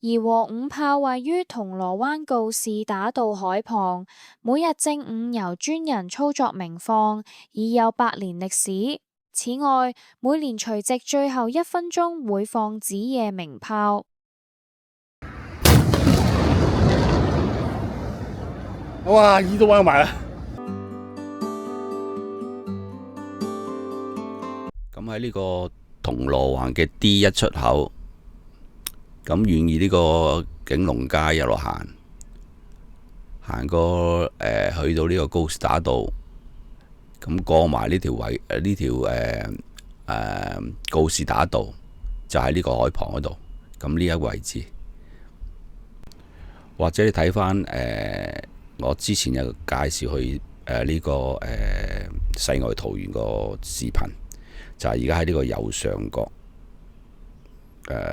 而和五炮位於銅鑼灣告士打道海旁，每日正午由專人操作鳴放，已有100年歷史。此外，每年除夕最後1分鐘會放子夜鳴炮。哇！耳都彎埋啦〜咁喺呢個銅鑼灣嘅 D1 出口，咁願意呢個景隆街一路行過去到呢個告士打道，咁過埋呢條告士打道，就喺呢個海旁嗰度。咁呢一個位置，或者你睇翻我之前有介紹去呢個世外桃源個視頻。就係而家喺呢個右上角，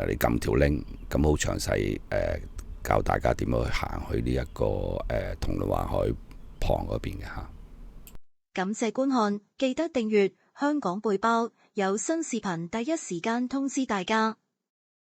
你撳條 link， 咁好詳細教大家點樣去行去呢一個銅鑼灣海旁嗰邊嘅嚇。感謝觀看，記得訂閱香港背包，有新視頻第一時間通知大家。